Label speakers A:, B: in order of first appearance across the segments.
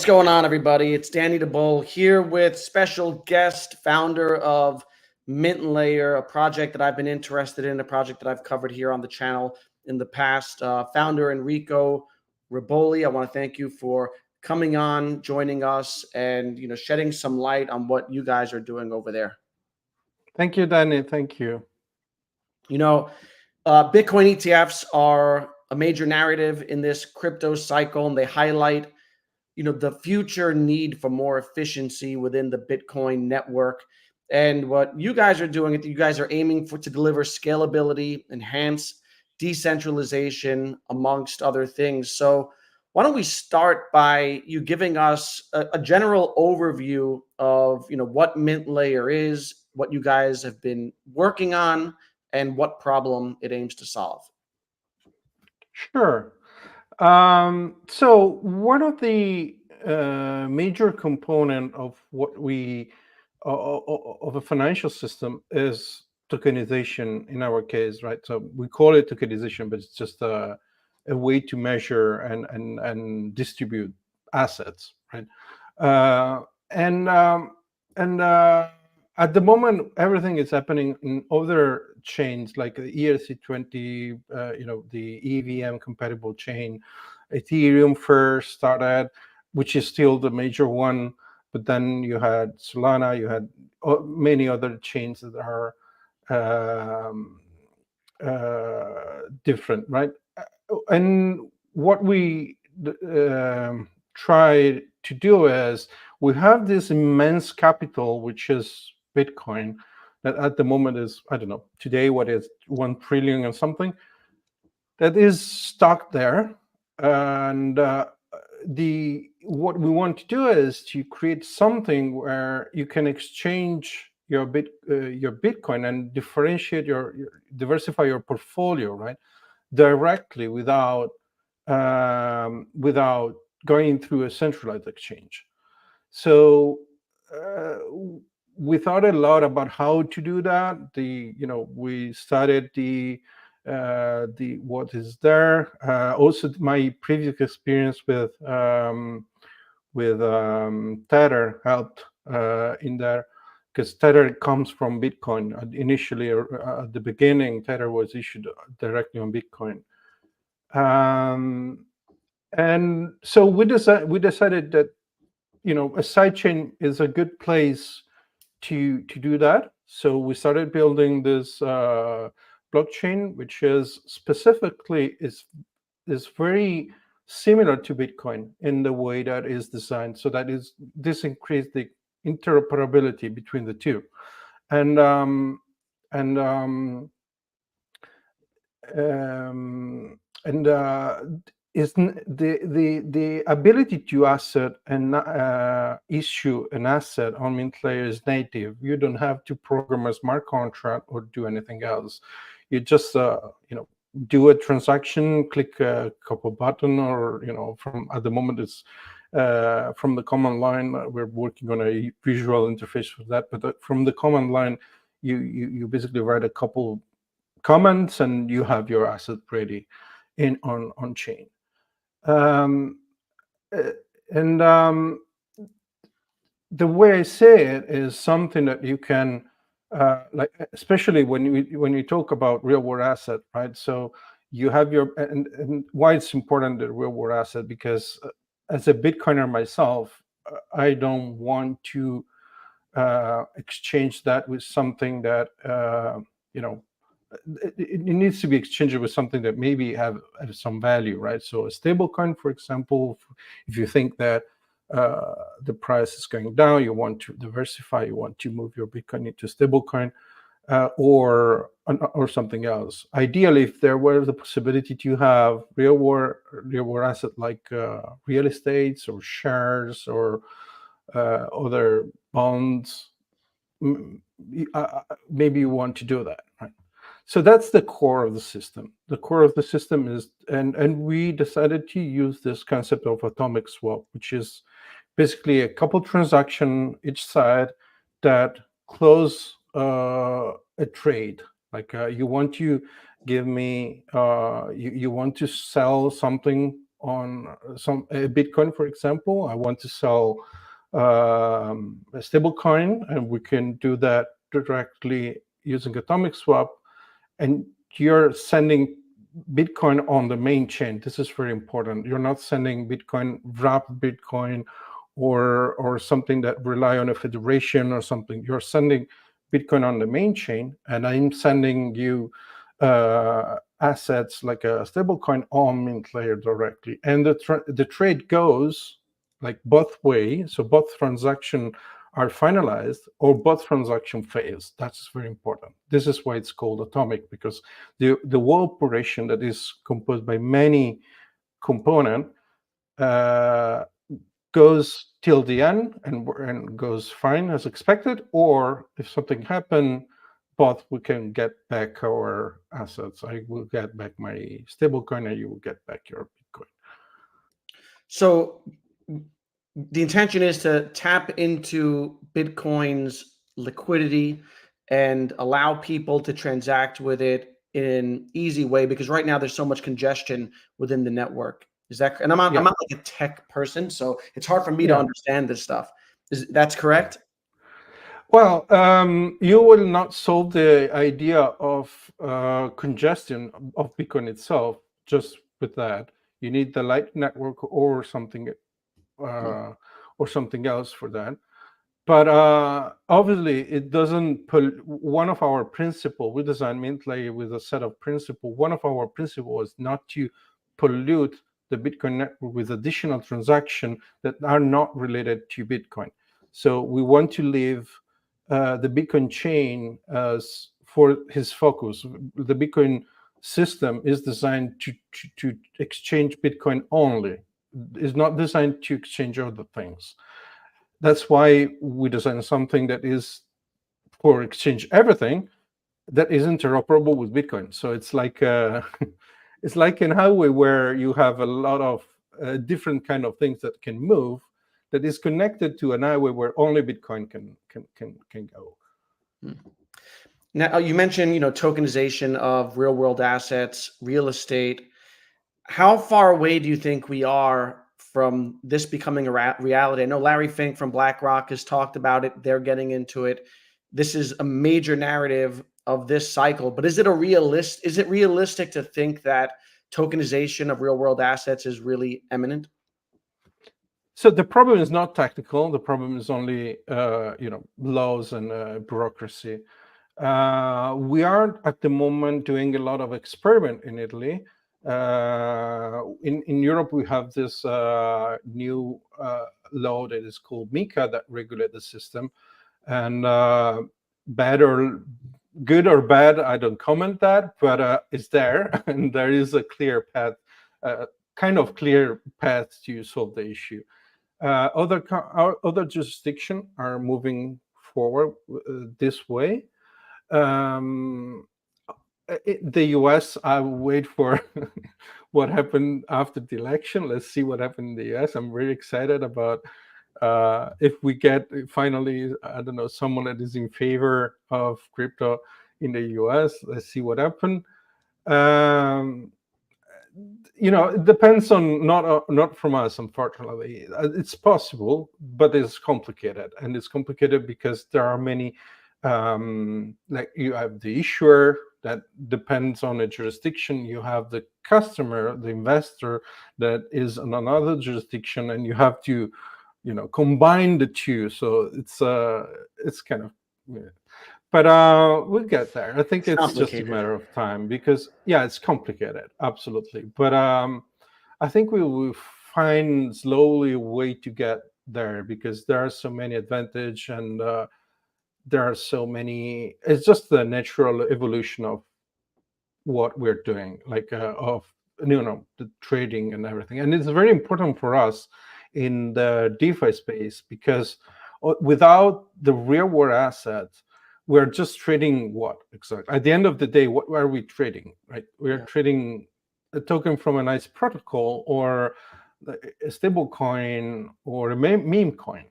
A: What's going on, everybody? It's Danny DeBull here with special guest, founder of Mintlayer, a project that I've been interested in, a project that I've covered here on the channel in the past. Founder Enrico Rubboli, I want to thank you for coming on, joining us, and shedding some light on what you guys are doing over there.
B: Thank you, Danny. Thank you.
A: Bitcoin ETFs are a major narrative in this crypto cycle, and they highlight the future need for more efficiency within the Bitcoin network. And what you guys are doing, you guys are aiming to deliver scalability, enhance decentralization, amongst other things. So why don't we start by you giving us a general overview of what Mintlayer is, what you guys have been working on, and what problem it aims to solve.
B: Sure. So one of the major component of what we of a financial system is tokenization in our case, right? So we call it tokenization, but it's just a way to measure and distribute assets, right? And at the moment, everything is happening in other chains like the ERC20, the EVM compatible chain. Ethereum first started, which is still the major one, but then you had Solana, you had many other chains that are different, right? And what we try to do is we have this immense capital, which is Bitcoin, that at the moment is, I don't know, today what is 1 trillion and something, that is stuck there. And what we want to do is to create something where you can exchange your Bitcoin and diversify your portfolio, right, directly without going through a centralized exchange. So we thought a lot about how to do that. We studied the what is there. Also, my previous experience with Tether helped in there, because Tether comes from Bitcoin. Initially, at the beginning, Tether was issued directly on Bitcoin. And so we decided that a sidechain is a good place to do that. So we started building this blockchain, which is specifically is very similar to Bitcoin in the way that is designed. So this increased the interoperability between the two, and is the ability to asset and issue an asset on Mintlayer is native. You don't have to program a smart contract or do anything else. You just do a transaction, click a couple button, or from at the moment it's from the command line. We're working on a visual interface for that, but from the command line, you basically write a couple comments and you have your asset ready on chain. The way I say it is something that you can like, especially when you talk about real world asset, right? So you have your and why it's important, the real world asset, because as a Bitcoiner myself, I don't want to exchange that with something that it needs to be exchanged with something that maybe have some value, right? So a stable coin, for example, if you think that the price is going down, you want to diversify, you want to move your Bitcoin into stable coin, or something else. Ideally, if there were the possibility to have real world asset like real estates or shares or other bonds, maybe you want to do that, right? So that's the core of the system. The core of the system is, and we decided to use this concept of atomic swap, which is basically a couple transaction each side that close a trade. Like you want to give me, you want to sell something on a Bitcoin, for example. I want to sell a stable coin, and we can do that directly using atomic swap. And you're sending Bitcoin on the main chain. This is very important. You're not sending Bitcoin, wrapped Bitcoin, or something that rely on a federation or something. You're sending Bitcoin on the main chain, and I'm sending you assets like a stablecoin on Mintlayer directly. And the trade goes like both ways. So both transactions are finalized or both transaction fails. That's very important. This is why it's called atomic, because the whole operation that is composed by many components goes till the end and goes fine as expected, or if something happened, both we can get back our assets. I will get back my stablecoin and you will get back your Bitcoin.
A: So the intention is to tap into Bitcoin's liquidity and allow people to transact with it in an easy way, because right now there's so much congestion within the network. Is that, and I'm not like a tech person, so it's hard for me to understand this stuff. That's correct?
B: Well, you will not solve the idea of congestion of Bitcoin itself just with that. You need the light network or something else for that. But obviously, it doesn't pull. One of our principles, we design Mintlayer with a set of principles. One of our principles is not to pollute the Bitcoin network with additional transactions that are not related to Bitcoin. So we want to leave the Bitcoin chain as for his focus. The Bitcoin system is designed to exchange Bitcoin only. It's not designed to exchange other things. That's why we design something that is for exchange everything that is interoperable with Bitcoin. So it's like it's like in highway where you have a lot of different kind of things that can move, that is connected to an highway where only Bitcoin can go.
A: Now you mentioned, tokenization of real world assets, real estate. How far away do you think we are from this becoming a reality? I know Larry Fink from BlackRock has talked about it. They're getting into it. This is a major narrative of this cycle, but is it realistic to think that tokenization of real world assets is really imminent?
B: So the problem is not technical. The problem is only laws and bureaucracy. We are at the moment doing a lot of experiment in Italy. In Europe, we have this new law that is called MiCA that regulates the system. And good or bad, I don't comment that, but it's there, and there is a clear path, kind of clear path to solve the issue. Other jurisdictions are moving forward this way. The US, I wait for what happened after the election. Let's see what happened in the US. I'm very excited about if we get finally, I don't know, someone that is in favor of crypto in the US. Let's see what happened. It depends on not from us, unfortunately. It's possible, but it's complicated, and it's complicated because there are many. Like you have the issuer that depends on a jurisdiction. You have the customer, the investor that is in another jurisdiction, and you have to, combine the two. So it's kind of. But we'll get there. I think it's just a matter of time because, it's complicated, absolutely. But I think we will find slowly a way to get there because there are so many advantages and there are so many. It's just the natural evolution of what we're doing, like of the trading and everything. And it's very important for us in the DeFi space because without the real world assets, we're just trading what exactly? At the end of the day, what are we trading, right? We're trading a token from a nice protocol or a stable coin or a meme coin.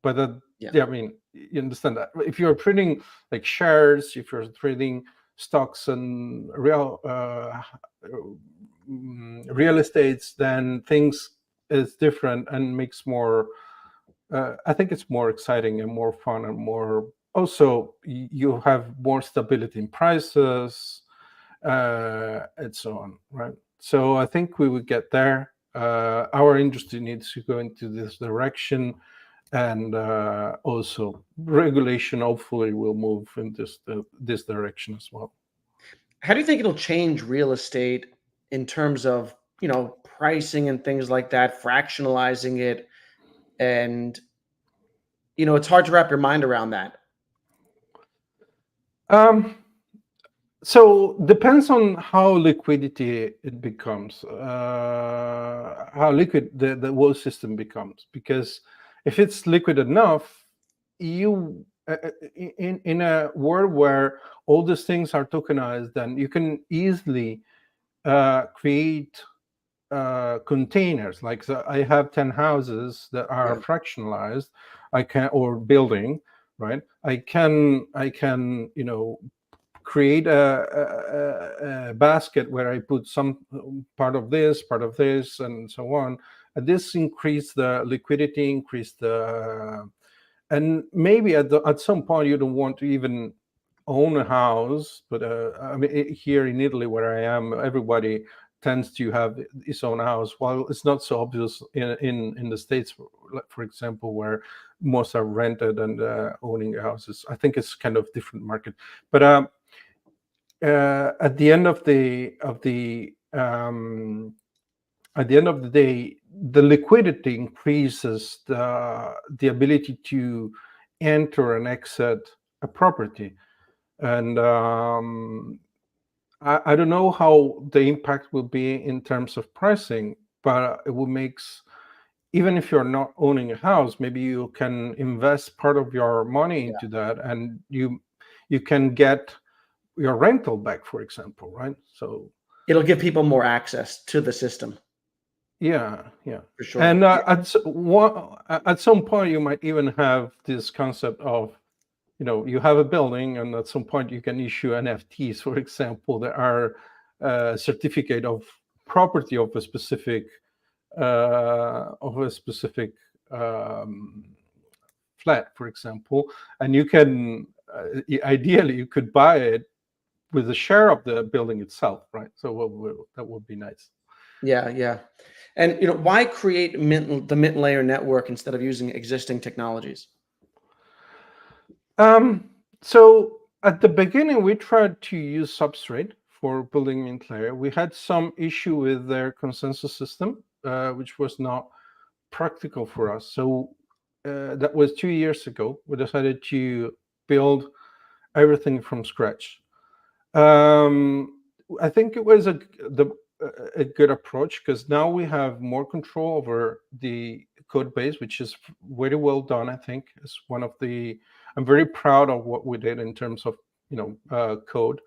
B: But I mean, you understand that if you're trading like shares, if you're trading stocks and real estates, then things is different and makes more. I think it's more exciting and more fun and more. Also, you have more stability in prices, and so on, right? So I think we would get there. Our industry needs to go into this direction, and also regulation hopefully will move in this direction as well.
A: How do you think it'll change real estate in terms of, pricing and things like that, fractionalizing it, and it's hard to wrap your mind around that.
B: Um, so depends on how liquidity it becomes, how liquid the whole system becomes. Because if it's liquid enough, you in a world where all these things are tokenized, then you can easily create containers. Like, so I have 10 houses that are
A: Yeah.
B: fractionalized. I can, or building, right? I can create a basket where I put some part of this, and so on. And this increase the liquidity, increase the, and maybe at some point you don't want to even own a house. But I mean, here in Italy, where I am, everybody tends to have his own house. While it's not so obvious in the States, for example, where most are rented and owning houses. I think it's kind of different market. But at the end of the day, the liquidity increases the ability to enter and exit a property. And I don't know how the impact will be in terms of pricing, but it will makes, even if you're not owning a house, maybe you can invest part of your money into that, and you can get your rental back, for example, right? So
A: It'll give people more access to the system,
B: yeah.
A: for sure.
B: And at some point you might even have this concept of, you have a building, and at some point you can issue NFTs, for example, that are certificate of property of a specific flat, for example. And you can ideally you could buy it with a share of the building itself, right? So that would be nice.
A: Yeah. And why create the Mintlayer network instead of using existing technologies?
B: So at the beginning, we tried to use Substrate for building Mintlayer. We had some issue with their consensus system, which was not practical for us. So that was 2 years ago. We decided to build everything from scratch. I think it was a good approach, because now we have more control over the code base, which is very well done. I think it's one of the. I'm very proud of what we did in terms of code.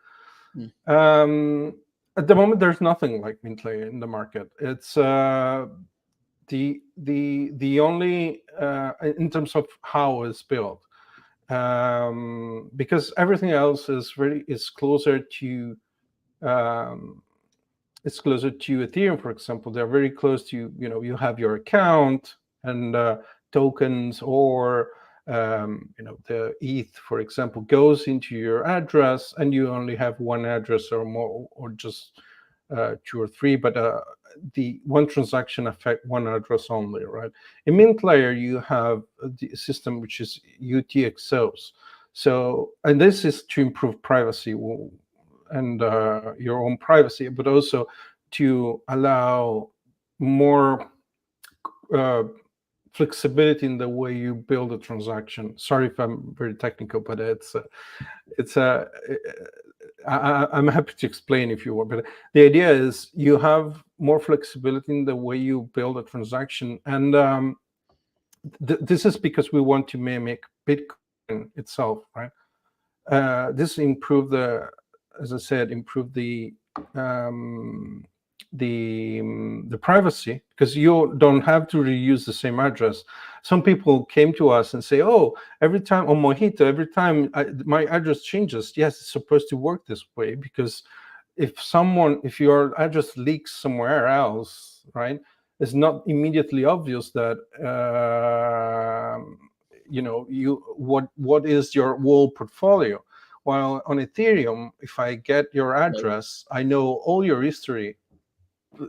B: At the moment, there's nothing like Mintlayer in the market. It's the only in terms of how it's built, because everything else is closer to Ethereum, for example. They're very close to, you have your account and tokens, or the ETH, for example, goes into your address, and you only have one address or more, or just 2 or 3, but the one transaction affect one address only, right? In Mintlayer, you have the system which is UTXOs. So, and this is to improve privacy and your own privacy, but also to allow more flexibility in the way you build a transaction. Sorry if I'm very technical, but I'm happy to explain if you want. But the idea is you have more flexibility in the way you build a transaction, and this is because we want to mimic Bitcoin itself, right? This improve the, as I said, improve the the privacy, because you don't have to reuse the same address. Some people came to us and say, oh, every time on Mojito, every time my address changes, yes, it's supposed to work this way, because if your address leaks somewhere else, right, it's not immediately obvious that what is your whole portfolio. While on Ethereum, if I get your address, I know all your history,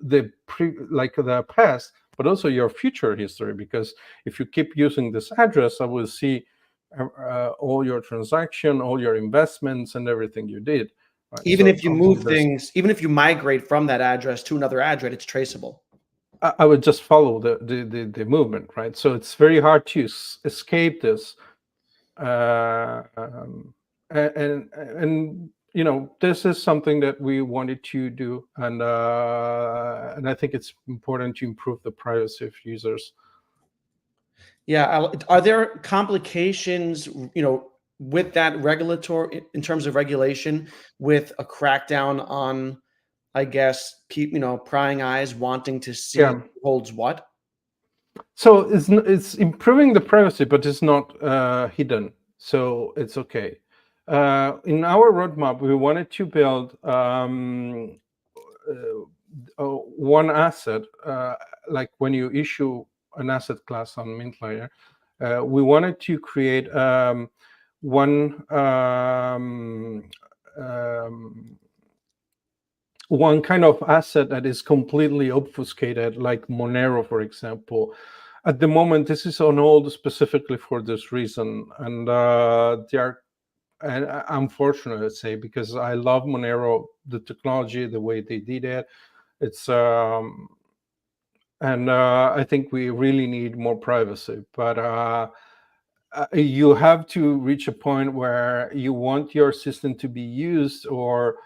B: the past, but also your future history, because if you keep using this address, I will see all your transaction, all your investments, and everything you did. Right?
A: Even if you move things, even if you migrate from that address to another address, it's traceable.
B: I would just follow the movement, right? So it's very hard to escape this. And this is something that we wanted to do, and I think it's important to improve the privacy of users.
A: Yeah, are there complications, with that regulatory, in terms of regulation, with a crackdown on, I guess, prying eyes wanting to see who holds what?
B: So it's improving the privacy, but it's not hidden, so it's okay. In our roadmap, we wanted to build one asset, like when you issue an asset class on Mintlayer, we wanted to create one kind of asset that is completely obfuscated, like Monero, for example. At the moment, this is on hold specifically for this reason, and they are. And I'm fortunate, let's say, because I love Monero, the technology, the way they did it. It's and I think we really need more privacy, but you have to reach a point where you want your system to be used or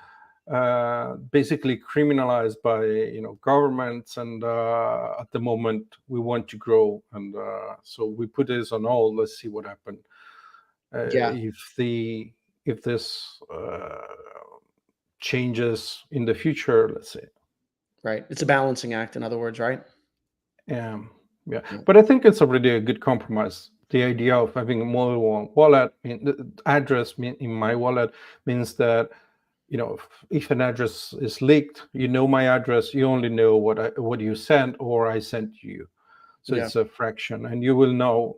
B: basically criminalized by governments, and at the moment we want to grow, and so we put this on hold. Let's see what happens. If this changes in the future, let's say.
A: Right, it's a balancing act, in other words, right?
B: Yeah. But I think it's already a good compromise. The idea of having a mobile wallet, the address in my wallet means that if an address is leaked, my address, you only know what you sent or I sent you. So it's a fraction, and you will not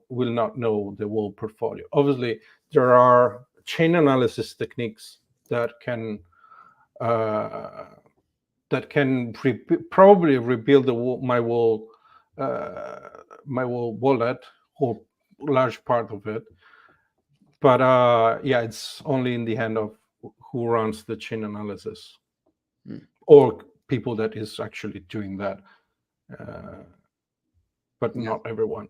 B: know the whole portfolio. Obviously, there are chain analysis techniques that can probably rebuild my whole wallet, or large part of it. But it's only in the hand of who runs the chain analysis, or people that is actually doing that. But not everyone.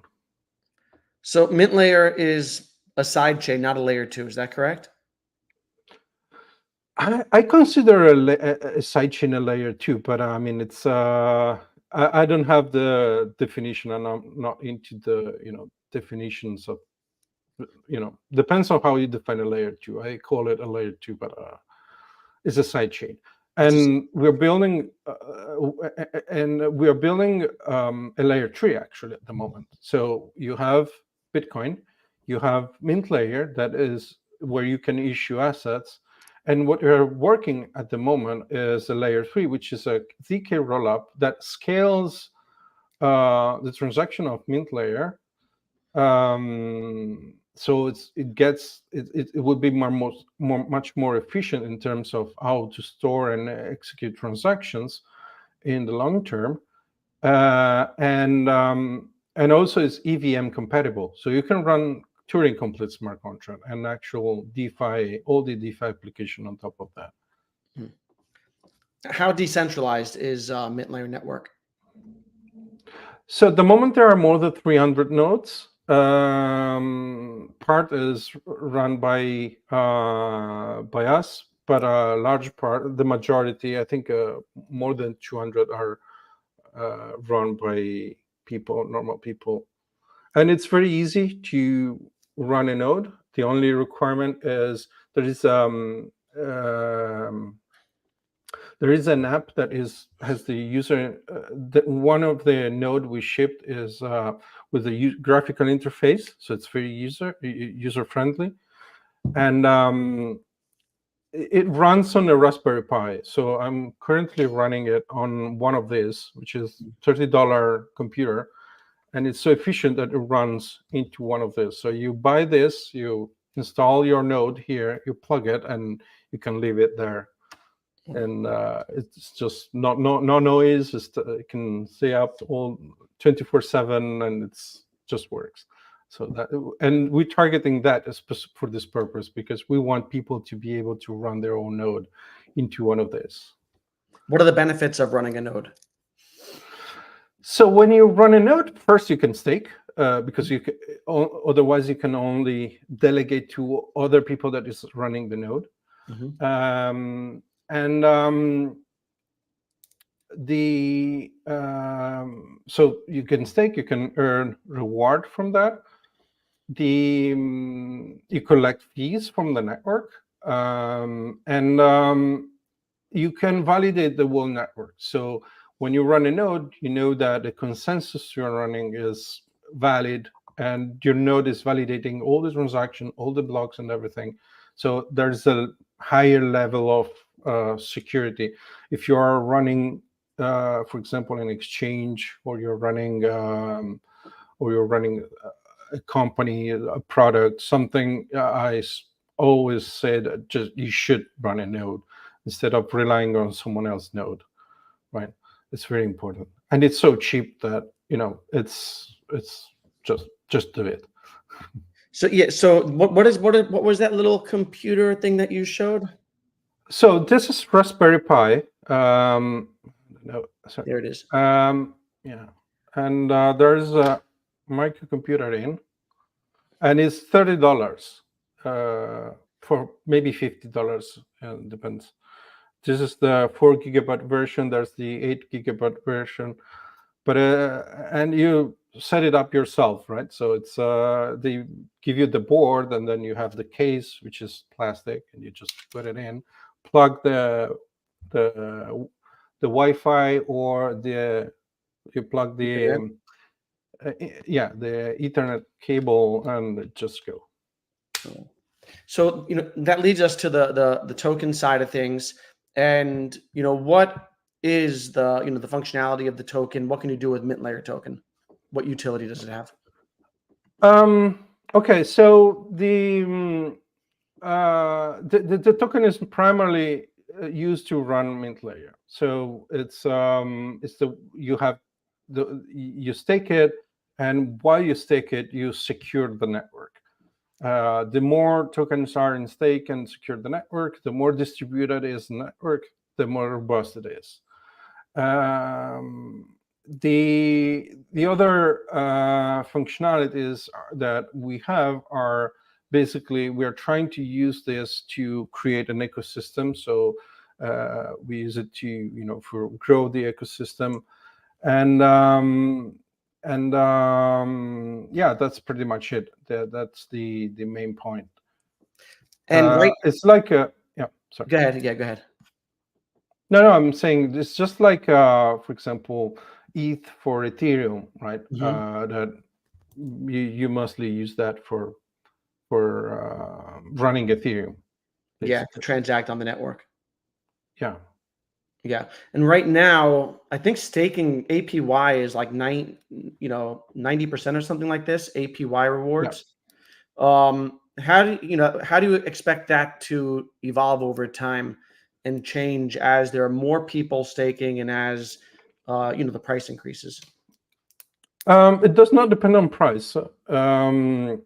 A: So Mintlayer is a side chain, not a layer 2. Is that correct?
B: I consider a side chain a layer 2, but I mean it's I don't have the definition, and I'm not into the definitions of depends on how you define a layer 2. I call it a layer 2, but it's a side chain. And we're building a layer 3 actually at the moment. So you have Bitcoin, you have Mintlayer, that is where you can issue assets, and what we're working at the moment is a layer 3, which is a ZK rollup that scales the transaction of Mintlayer. So it would be much more efficient in terms of how to store and execute transactions in the long term, and also it's EVM compatible, so you can run Turing complete smart contract and actual DeFi, all the DeFi application on top of that.
A: How decentralized is Mintlayer network?
B: So at the moment there are more than 300 nodes. Part is run by us, but a large part, the majority, I think more than 200 are run by normal people. And it's very easy to run a node. The only requirement is there is There is an app that has the user. One of the node we shipped is with a graphical interface, so it's very user friendly, and it runs on a Raspberry Pi. So I'm currently running it on one of these, which is $30 computer, and it's so efficient that it runs into one of these. So you buy this, you install your node here, you plug it, and you can leave it there. And it's just no noise. It can stay up all 24/7, and it's just works. So that, and we're targeting that for this purpose because we want people to be able to run their own node into one of these.
A: What are the benefits of running a node?
B: So when you run a node, first you can stake because you can, otherwise you can only delegate to other people that is running the node.
A: Mm-hmm.
B: So you can stake, you can earn reward from that. You collect fees from the network, and you can validate the whole network. So when you run a node, you know that the consensus you're running is valid, and your node is validating all the transaction, all the blocks, and everything. So there's a higher level of security. If you are running, for example, an exchange, or you're running a company, a product, something, I always say that just you should run a node instead of relying on someone else's node, right? It's very important, and it's so cheap that it's just do it.
A: So yeah, so what was that little computer thing that you showed?
B: So this is Raspberry Pi. No, sorry.
A: There it is.
B: Yeah, and there's a microcomputer in, and it's $30 for maybe $50. Depends. This is the 4 gigabyte version. There's the 8 gigabyte version, but and you set it up yourself, right? So it's they give you the board, and then you have the case, which is plastic, and you just put it in, plug the Wi-Fi, or you plug the the Ethernet cable, and just go.
A: So that leads us to the token side of things, and what is the the functionality of the token? What can you do with Mintlayer token? What utility does it have?
B: Okay, so the token is primarily used to run Mintlayer. So you stake it, and while you stake it, you secure the network. The more tokens are in stake and secure the network, the more distributed is the network, the more robust it is. The other functionalities that we have are basically, we are trying to use this to create an ecosystem. So we use it to for grow the ecosystem, and yeah, that's pretty much it. That's the main point.
A: And
B: it's like a sorry.
A: Go ahead. Yeah, go ahead.
B: No, I'm saying it's just like, for example, ETH for Ethereum, right?
A: Mm-hmm.
B: That you mostly use that for running Ethereum.
A: Basically. Yeah, to transact on the network.
B: Yeah.
A: Yeah, and right now, I think staking APY is like 90% or something like this. APY rewards. Yeah. How do you expect that to evolve over time and change as there are more people staking and as the price increases?
B: It does not depend on price. The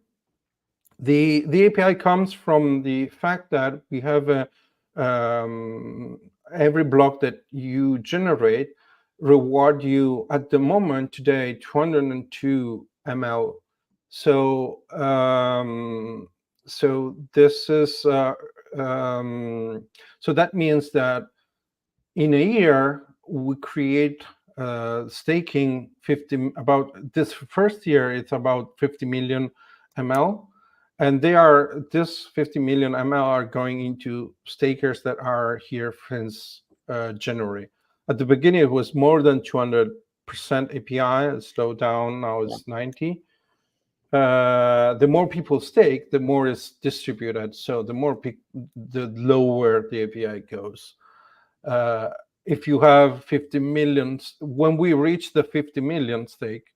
B: API comes from the fact that we have every block that you generate reward you at the moment today 202 ml. So so this is so that means that in a year we create staking about this first year it's about 50 million ml, and this 50 million ml are going into stakers that are here since January. At the beginning, it was more than 200% API. It slowed down. Now it's 90. The more people stake, the more it's distributed. So the lower the API goes. If you have 50 million, when we reached the 50 million stake,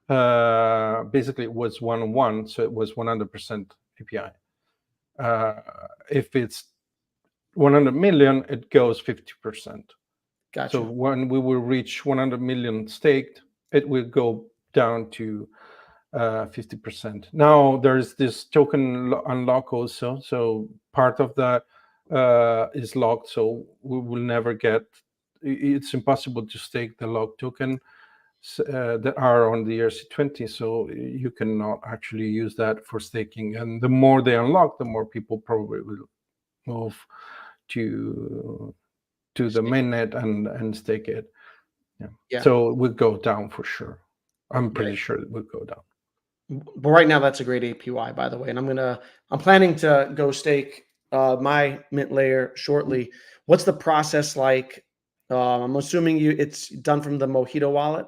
B: basically it was 1-1, so it was 100% API. If it's 100 million, it goes 50%.
A: Gotcha.
B: So when we will reach 100 million staked, it will go down to 50%. Now there's this token unlock also. So part of that is locked. So we will never get, it's impossible to stake the locked token that are on the ERC20. So you cannot actually use that for staking. And the more they unlock, the more people probably will move to the mainnet and stake it. Yeah. So it will go down for sure. I'm pretty sure it will go down.
A: But right now, that's a great APY, by the way. And I'm planning to go stake my Mintlayer shortly. What's the process like? I'm assuming it's done from the Mojito wallet.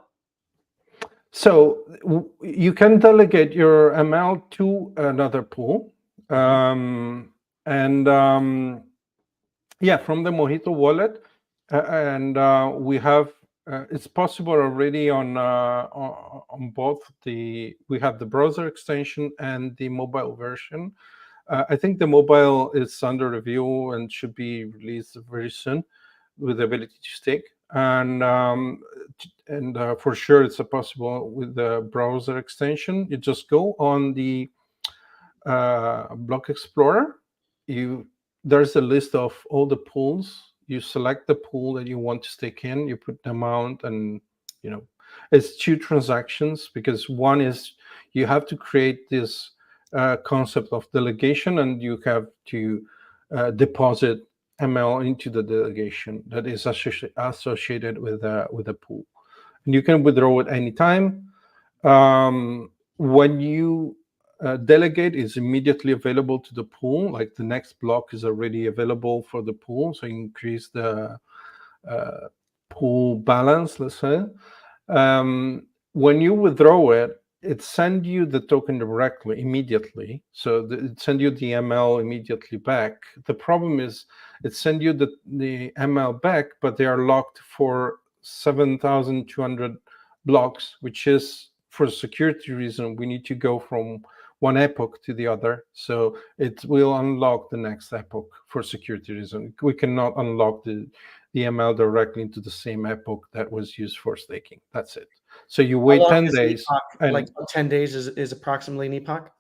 B: So you can delegate your ML to another pool, from the Mojito wallet, and we have. It's possible already on both we have the browser extension and the mobile version. I think the mobile is under review and should be released very soon with the ability to stake. And for sure it's possible with the browser extension. You just go on the Block Explorer. There's a list of all the pools. You select the pool that you want to stake in, you put the amount, and it's 2 transactions, because one is you have to create this concept of delegation, and you have to deposit ML into the delegation that is associated with a pool, and you can withdraw at any time. When you delegate, is immediately available to the pool, like the next block is already available for the pool, so you increase the pool balance, let's say. When you withdraw it, it sends you the token directly, immediately. So it sends you the ML immediately back. The problem is it sends you the ML back, but they are locked for 7,200 blocks, which is, for security reason, we need to go from one epoch to the other. So it will unlock the next epoch for security reason. We cannot unlock the ML directly into the same epoch that was used for staking. That's it. So you wait 10 days.
A: Like 10 days is approximately an epoch?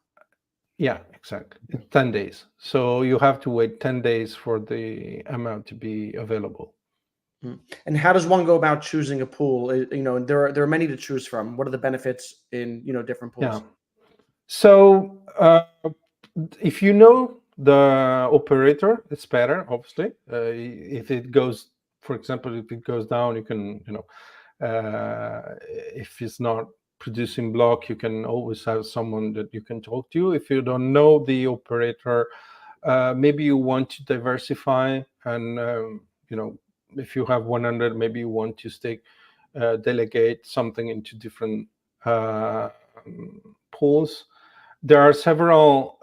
B: Yeah, exactly. 10 days. So you have to wait 10 days for the ML to be available.
A: And how does one go about choosing a pool? There are many to choose from. What are the benefits in different pools?
B: Yeah. So if you know the operator, it's better, obviously. If it goes, for example, if it goes down, you can, if it's not producing block, you can always have someone that you can talk to. If you don't know the operator, maybe you want to diversify, and if you have 100, maybe you want to delegate something into different pools. There are several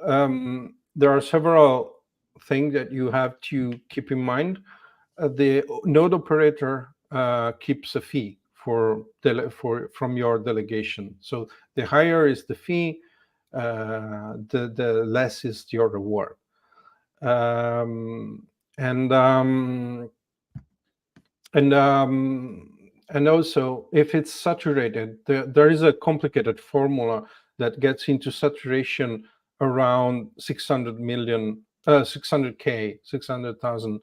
B: things that you have to keep in mind. The node operator keeps a fee from your delegation. So the higher is the fee, the less is your reward. And also, if it's saturated, there is a complicated formula that gets into saturation around 600,000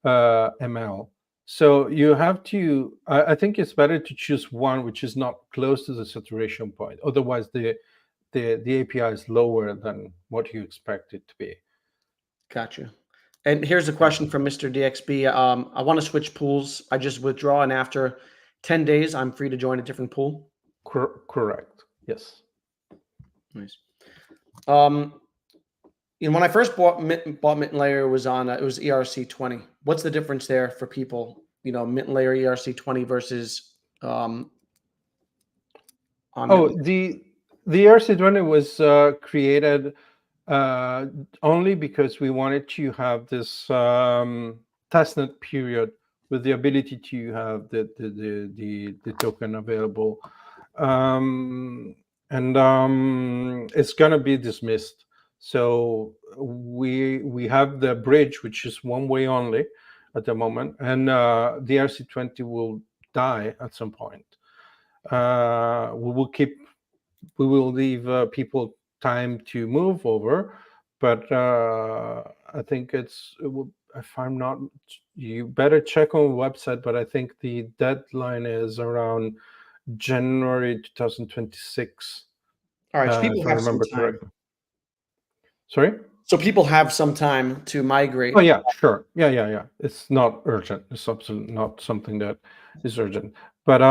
B: ml. So you have to, I think it's better to choose one which is not close to the saturation point. Otherwise, the API is lower than what you expect it to be.
A: Gotcha. And here's a question from Mr. DXB. I want to switch pools. I just withdraw, and after 10 days, I'm free to join a different pool?
B: Correct. Yes.
A: Nice. When I first bought Mintlayer, it was ERC20. What's the difference there for people Mintlayer ERC20 versus on
B: Oh,
A: Mintlayer?
B: the ERC20 was created only because we wanted to have this testnet period with the ability to have the token available, and it's gonna be dismissed. So we have the bridge, which is one way only at the moment, and the ERC20 will die at some point. We will leave people time to move over, but I think if I'm not, you better check on the website, but I think the deadline is around January 2026.
A: All right, so people
B: If I
A: have some
B: remember
A: time.
B: correctly. Sorry?
A: So people have some time to migrate.
B: Oh yeah, sure. Yeah. It's not urgent. It's absolutely not something that is urgent. But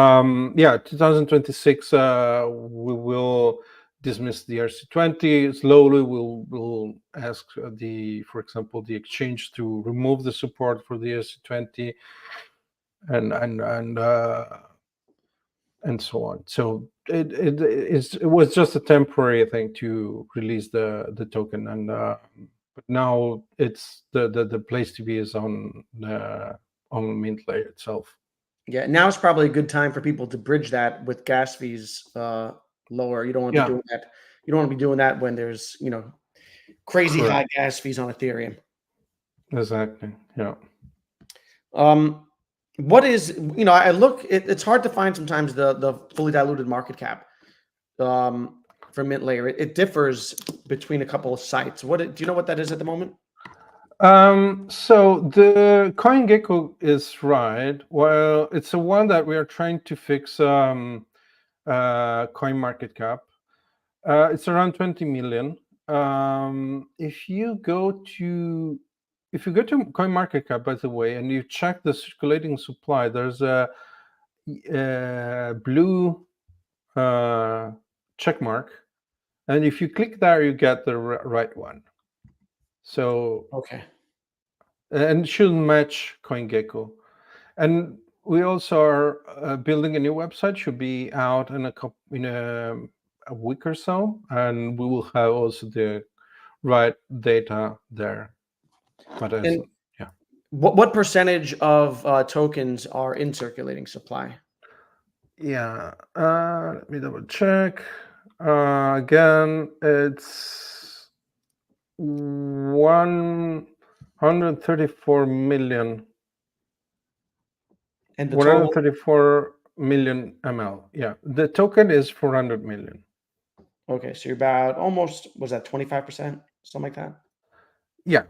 B: yeah, 2026 we will dismiss the ERC20 slowly. We'll ask for example, the exchange to remove the support for the ERC20 and so on. So it was just a temporary thing to release the token, and but now it's the place to be is on Mintlayer itself.
A: Yeah, now is probably a good time for people to bridge that with gas fees lower. You don't want to be doing that. You don't want to be doing that when there's crazy high gas fees on Ethereum.
B: Exactly. Yeah.
A: What is I look. It's hard to find sometimes the fully diluted market cap for Mintlayer. It differs between a couple of sites. Do you know what that is at the moment?
B: So the CoinGecko is right. Well, it's the one that we are trying to fix coin market cap. It's around 20 million. If you go to CoinMarketCap, by the way, and you check the circulating supply, there's a blue check mark, and if you click there, you get the right one. So
A: okay,
B: and it should match CoinGecko. And we also are building a new website. Should be out in a week or so, and we will have also the right data there. But
A: and what percentage of tokens are in circulating supply?
B: yeah, let me double check. Again, it's 134 million.
A: And the
B: 134 million ml. Yeah, the token is 400 million.
A: Okay, so you're about almost, was that 25%, something like that?
B: Yeah.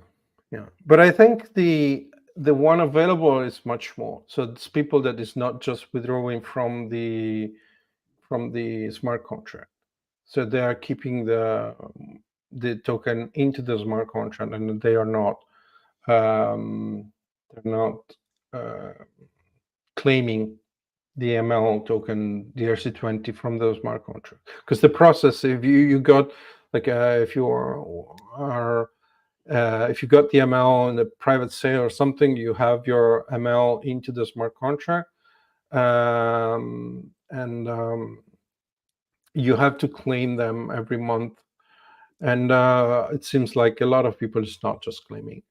B: But I think the one available is much more. So it's people that is not just withdrawing from the smart contract. So they are keeping the token into the smart contract, and they are not claiming the ML token, the ERC20 from the smart contract. Because the process, if you got like if you if you got the ML in a private sale or something, you have your ML into the smart contract, and you have to claim them every month. And it seems like a lot of people is not just claiming.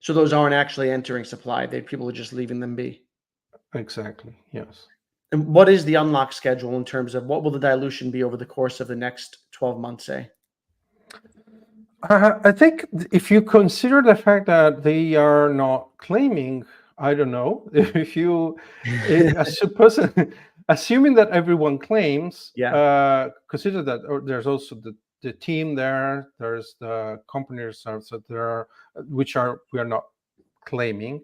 A: So those aren't actually entering supply. People are just leaving them be.
B: Exactly. Yes.
A: And what is the unlock schedule in terms of what will the dilution be over the course of the next 12 months, say?
B: I think if you consider the fact that they are not claiming, I don't know, if you assuming that everyone claims, consider that there's also the team there, there's the company reserves that there are, we are not claiming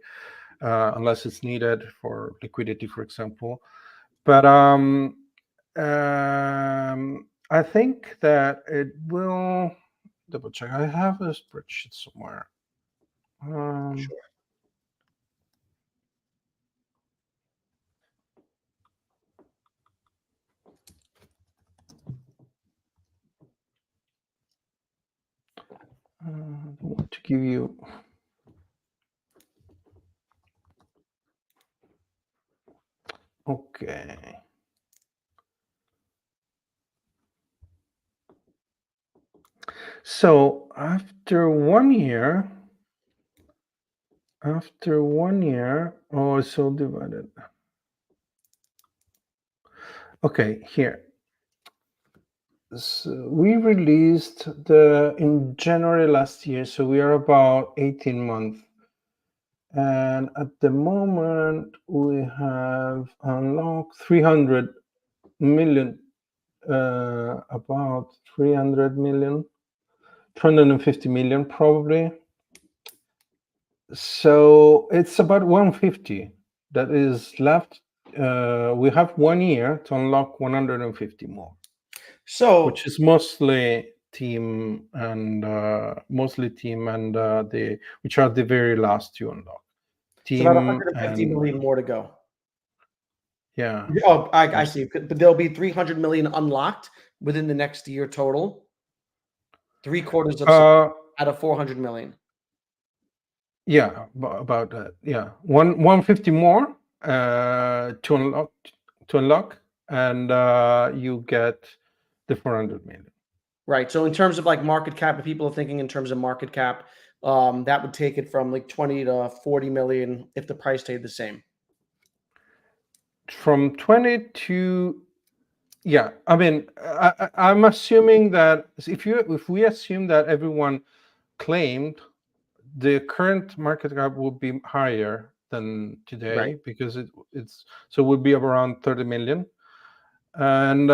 B: unless it's needed for liquidity, for example. But I think that it will. Double check. I have a spreadsheet somewhere.
A: Sure.
B: I want to give you. Okay. So after 1 year, oh, it's all divided. Okay, here. So we released in January last year, so we are about 18 months. And at the moment, we have unlocked 300 million, about 300 million, 250 million probably. So it's about 150 that is left. We have 1 year to unlock 150 more, which
A: So,
B: is mostly team and the which are the very last to unlock.
A: it's about
B: Team
A: 150
B: and
A: million more to go.
B: yeah,
A: Oh, I
B: most,
A: see. But there'll be 300 million unlocked within the next year total. Three quarters of supply
B: uh,
A: out of 400 million.
B: yeah, about that. Yeah, 150 more to unlock, and you get the 400 million.
A: Right. So in terms of like market cap, if people are thinking in terms of market cap, that would take it from like 20 to 40 million if the price stayed the same.
B: From 20 to yeah, I mean, I'm assuming that if we assume that everyone claimed, the current market cap would be higher than
A: Right.
B: today because it's so it would be around 30 million. And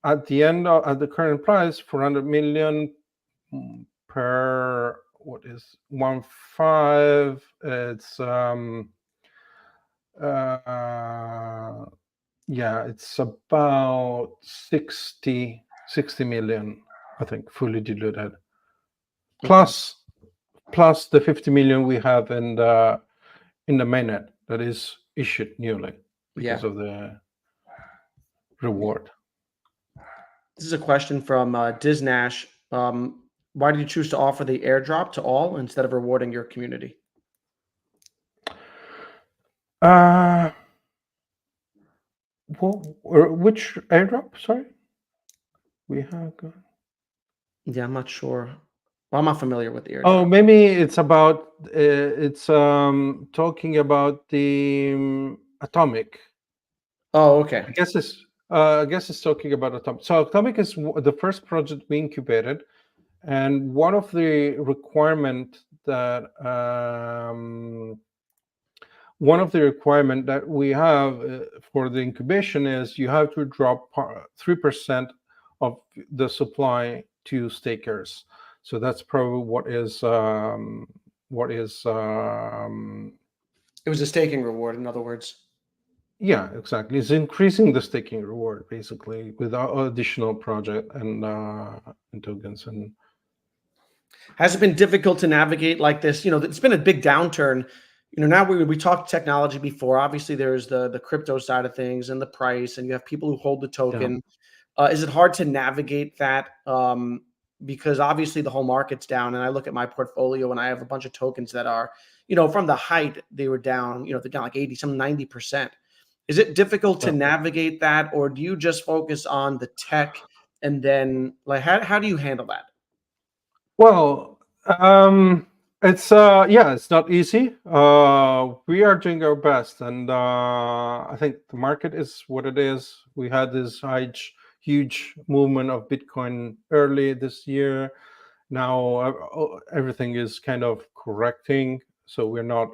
B: at the end at the current price, 400 million per what is 1.5, it's uh yeah, it's about 60 million, I think, fully diluted,
A: Okay.
B: plus the 50 million we have in the mainnet that is issued newly because
A: Yeah.
B: of the reward.
A: This is a question from Diznash. Why did you choose to offer the airdrop to all instead of rewarding your community?
B: Uh, which airdrop? Sorry, we have.
A: Yeah, I'm not sure. Well, I'm not familiar with the
B: Oh,
A: airdrop.
B: maybe it's about it's talking about the atomic.
A: Oh, okay.
B: I guess it's talking about atomic. So atomic is the first project we incubated, and one of the requirement that we have for the incubation is you have to drop 3% of the supply to stakers. So that's probably what is
A: It was a staking reward, in other words.
B: yeah, exactly. It's increasing the staking reward basically with additional project and tokens. And
A: Has it been difficult to navigate like this? It's been a big downturn. Now we talked technology before. Obviously, there's the crypto side of things and the price, and you have people who hold the
B: yeah.
A: token. Is it hard to navigate that? Because obviously the whole market's down, and I look at my portfolio and I have a bunch of tokens that are, from the height they were down. They're down like 80, some 90%. Is it difficult to
B: Yeah.
A: navigate that, or do you just focus on the tech and then like how do you handle that?
B: Well, it's yeah, it's not easy. We are doing our best, and I think the market is what it is. We had this huge movement of Bitcoin early this year. Now everything is kind of correcting, so we're not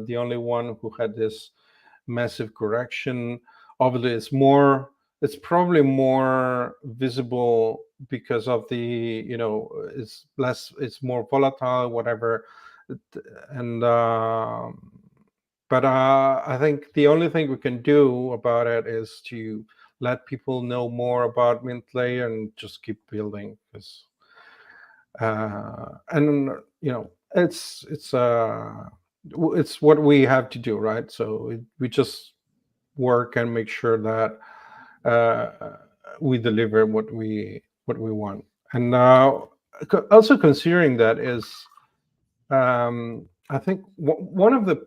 B: the only one who had this massive correction. Obviously, it's probably more visible because of the it's more volatile, whatever. And but I think the only thing we can do about it is to let people know more about Mintlayer and just keep building, because and it's what we have to do, right? So we just work and make sure that we deliver what we want. And now, also considering that is, I think one of the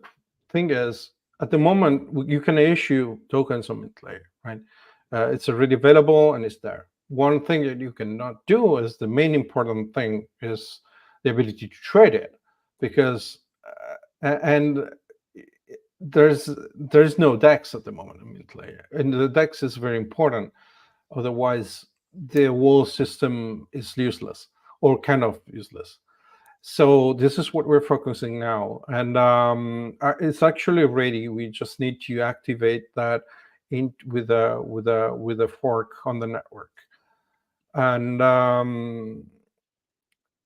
B: thing is at the moment you can issue tokens on Mintlayer, right? It's already available and it's there. One thing that you cannot do is the main important thing is the ability to trade it, because and there's no DEX at the moment in Mintlayer, and the DEX is very important. Otherwise, the whole system is useless or kind of useless. So this is what we're focusing now, and it's actually ready. We just need to activate that in with a fork on the network, and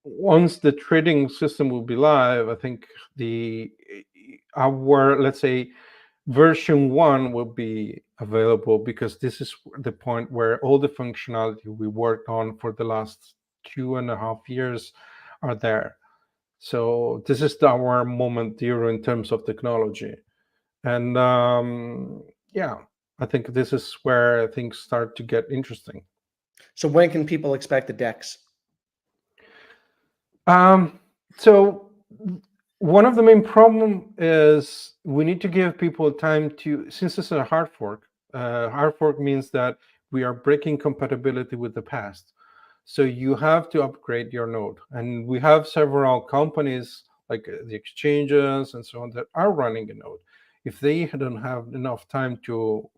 B: once the trading system will be live, I think the our, let's say, version 1 will be available, because this is the point where all the functionality we worked on for the last 2.5 years are there. So this is our moment zero in terms of technology, and yeah, I think this is where things start to get interesting.
A: So when can people expect the DEX?
B: So one of the main problem is we need to give people time to, since it's a hard fork. Hard fork means that we are breaking compatibility with the past. So you have to upgrade your node, and we have several companies like the exchanges and so on that are running a node. If they don't have enough time to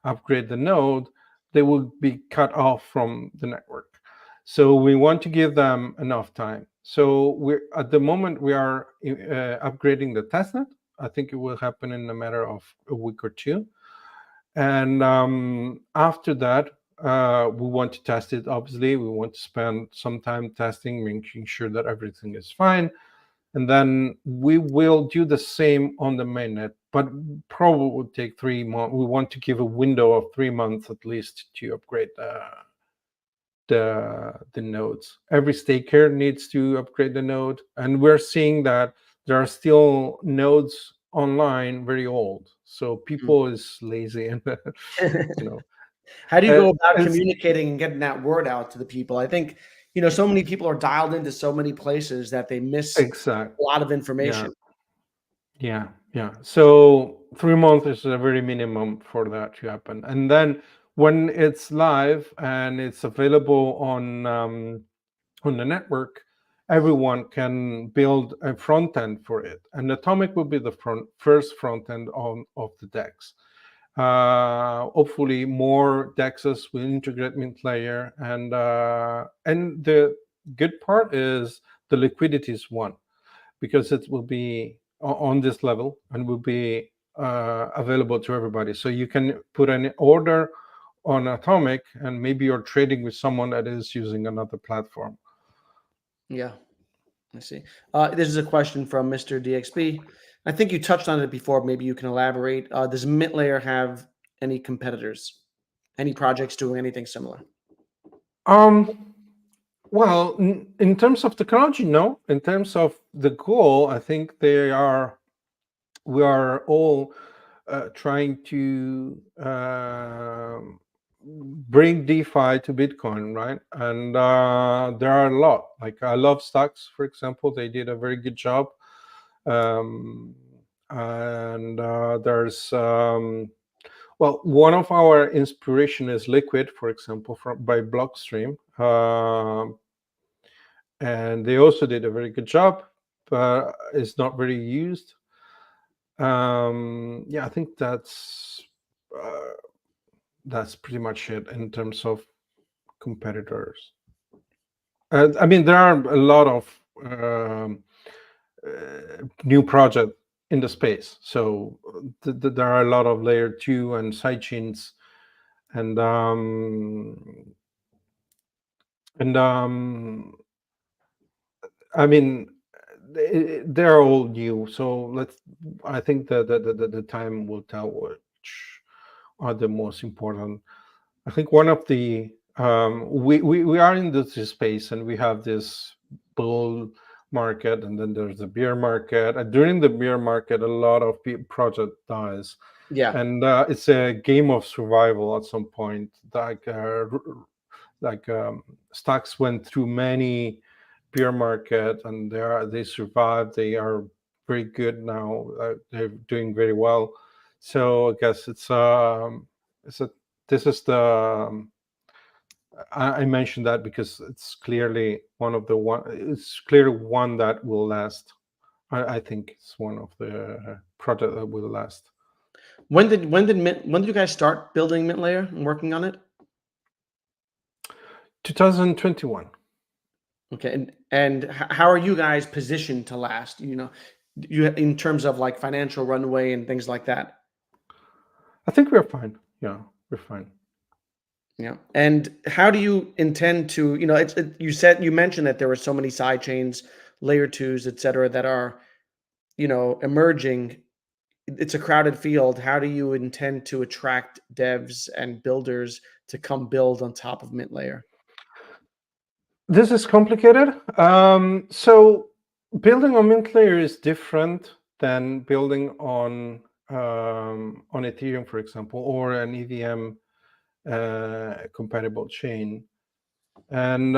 B: upgrade the node, they will be cut off from the network. So we want to give them enough time. So we're at the moment we are upgrading the testnet. I think it will happen in a matter of a week or two, and after that, we want to test it. Obviously, we want to spend some time testing, making sure that everything is fine, and then we will do the same on the mainnet. But probably will take 3 months. We want to give a window of 3 months at least to upgrade the nodes. Every staker needs to upgrade the node, and we're seeing that there are still nodes online very old. So people is lazy, and you know,
A: How do you go about
B: it's
A: communicating and getting that word out to the people? I think, so many people are dialed into so many places that they miss
B: exact.
A: a lot of
B: Yeah,
A: information.
B: yeah. So 3 months is a very minimum for that to happen, and then when it's live and it's available on the network, everyone can build a front end for it, and Atomic will be the first front end of the DEX. Hopefully, more DEXs will integrate Mintlayer, and the good part is the liquidity is one, because it will be on this level and will be available to everybody. So you can put an order on Atomic, and maybe you're trading with someone that is using another platform.
A: Yeah, I see. This is a question from Mr. DXB. I think you touched on it before. Maybe you can elaborate. Does Mintlayer have any competitors? Any projects doing anything similar?
B: Well, in terms of technology, no. In terms of the goal, I think we are all trying to bring DeFi to Bitcoin, right? And there are a lot. Like I love Stocks, for example. They did a very good job. And there's well, one of our inspiration is Liquid, for example, by Blockstream. And they also did a very good job, but it's not very used. Yeah, I think that's pretty much it in terms of competitors. I mean, there are a lot of new projects in the space, so there are a lot of layer 2 and sidechains, and I mean, they're all new. So I think the time will tell which are the most important. I think one of the we are in this space, and we have this bull market, and then there's the bear market. And during the bear market, a lot of project dies,
A: Yeah.
B: and it's a game of survival at some point. Like Stocks went through many bear market, and they survived. They are very good now. They're doing very well. So I guess it's a this is the I mentioned that because it's clearly it's clearly one that will last. I think it's one of the project that will last.
A: When did you guys start building Mintlayer and working on it?
B: 2021.
A: Okay, and how are you guys positioned to last? You in terms of like financial runway and things like that.
B: I think we're fine. Yeah, we're fine.
A: Yeah, and how do you intend to? You mentioned that there were so many side chains, layer twos, et cetera, that are emerging. It's a crowded field. How do you intend to attract devs and builders to come build on top of Mintlayer?
B: This is complicated. So building on Mintlayer is different than building on Ethereum, for example, or an EVM compatible chain, and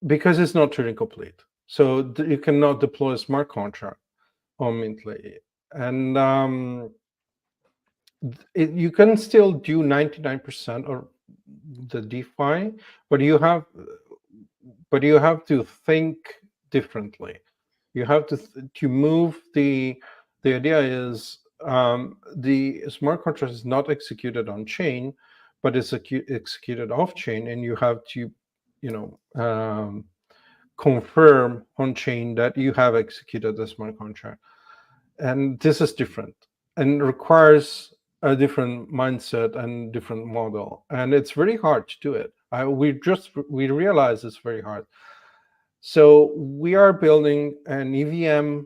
B: because it's not Turing complete, so you cannot deploy a smart contract on Mintlayer, and you can still do 99% of the DeFi, but you have to think differently. You have to move the idea is the smart contract is not executed on chain, but it's executed off chain, and you have to confirm on chain that you have executed the smart contract, and this is different and requires a different mindset and different model, and it's very hard to do it. We realize it's very hard. So we are building an EVM.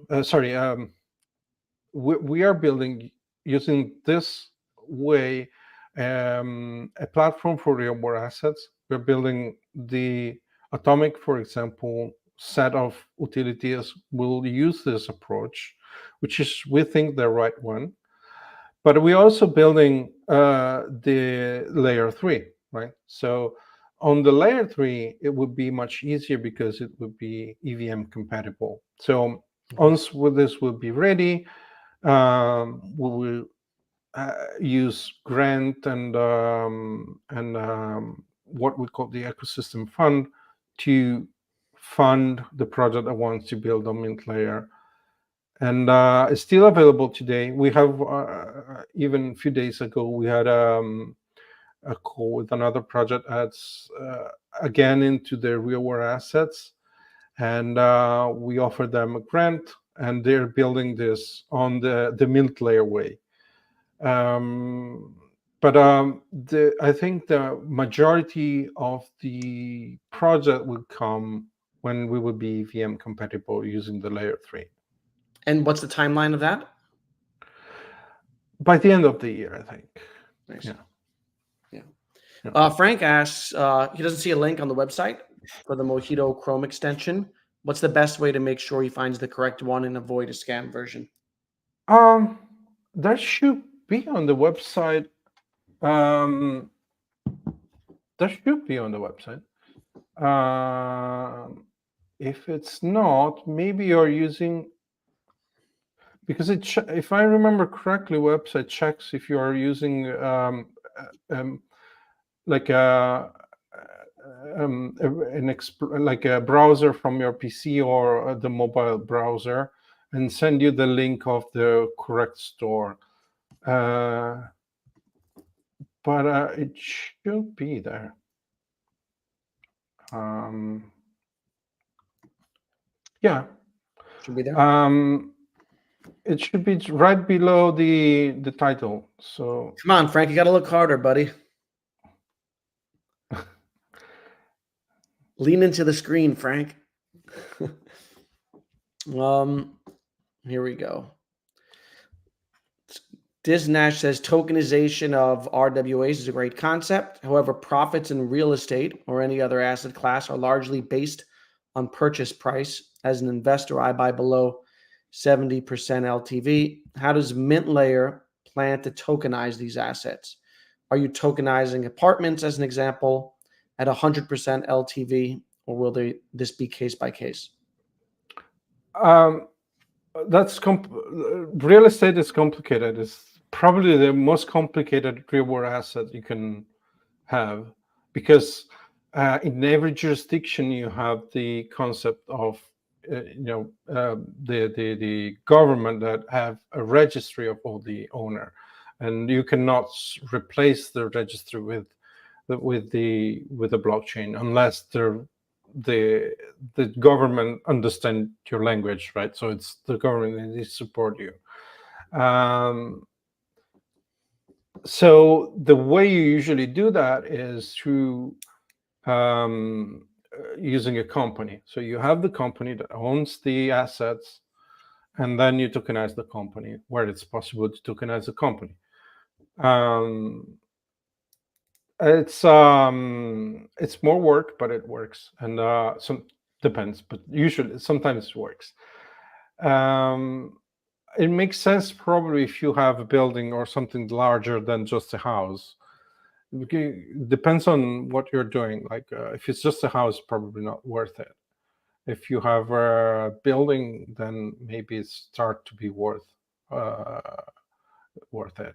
B: We are building using this way a platform for real world assets. We're building the Atomic, for example, set of utilities will use this approach, which is, we think, the right one. But we're also building the layer 3, right? So on the layer 3, it would be much easier because it would be EVM compatible. So once this will be ready, we will use grant and what we call the ecosystem fund to fund the project that wants to build on Mintlayer. And it's still available today. We have even a few days ago we had a call with another project that's again into the real world assets, and we offered them a grant, and they're building this on the Mintlayer way. But I think the majority of the project will come when we will be EVM compatible using the layer 3.
A: And what's the timeline of that?
B: By the end of the year, I think.
A: Nice.
B: Yeah.
A: Frank asks, he doesn't see a link on the website for the Mojito Chrome extension. What's the best way to make sure he finds the correct one and avoid a scam version?
B: That should be on the website. That should be on the website. If it's not, maybe you're using, because if I remember correctly, website checks if you are using like like a browser from your PC or the mobile browser, and send you the link of the correct store. But it should be there. Yeah.
A: Should be there.
B: It should be right below the title. So
A: come on, Frank, you got to look harder, buddy. Lean into the screen, Frank. Here we go. Disnash says tokenization of RWAs is a great concept. However, profits in real estate or any other asset class are largely based on purchase price. As an investor, I buy below 70% LTV. How does Mintlayer plan to tokenize these assets? Are you tokenizing apartments, as an example, at 100% LTV, or will this be case by case?
B: That's real estate is complicated. It's probably the most complicated real world asset you can have, because in every jurisdiction you have the concept of the government that have a registry of all the owner, and you cannot replace the registry with the blockchain unless the government understand your language, right? So it's the government that needs to support you. So the way you usually do that is through using a company. So you have the company that owns the assets, and then you tokenize the company where it's possible to tokenize the company. It's more work, but it works, and some depends, but usually sometimes it works. It makes sense probably if you have a building or something larger than just a house. It depends on what you're doing. Like if it's just a house, probably not worth it. If you have a building, then maybe it start to be worth it.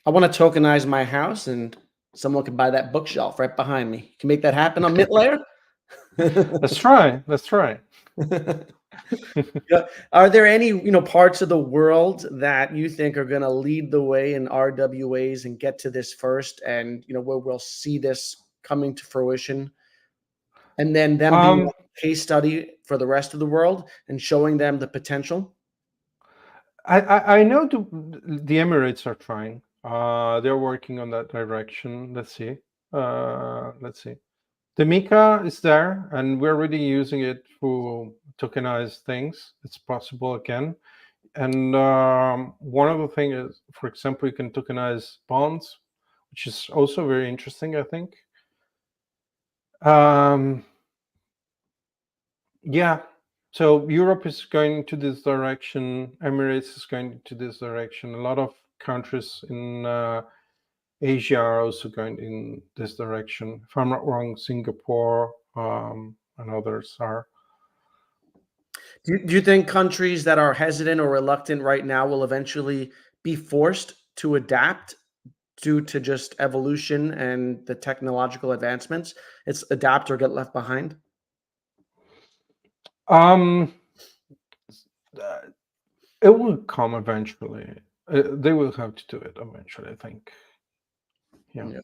A: I want to tokenize my house, and someone can buy that bookshelf right behind me. Can make that happen on Mintlayer?
B: Let's try.
A: Yeah. Are there any parts of the world that you think are going to lead the way in RWAs and get to this first, and where we'll see this coming to fruition, and then them being a case study for the rest of the world and showing them the potential?
B: I know the Emirates are trying. They're working on that direction. Let's see. The Mika is there, and we're already using it to tokenize things. It's possible again. And one of the things is, for example, you can tokenize bonds, which is also very interesting, I think. Yeah. So Europe is going to this direction. Emirates is going to this direction. A lot of countries in Asia are also going in this direction. If I'm not wrong, Singapore and others are.
A: Do you think countries that are hesitant or reluctant right now will eventually be forced to adapt due to just evolution and the technological advancements? It's adapt or get left behind?
B: It will come eventually. They will have to do it eventually, I think. Yeah.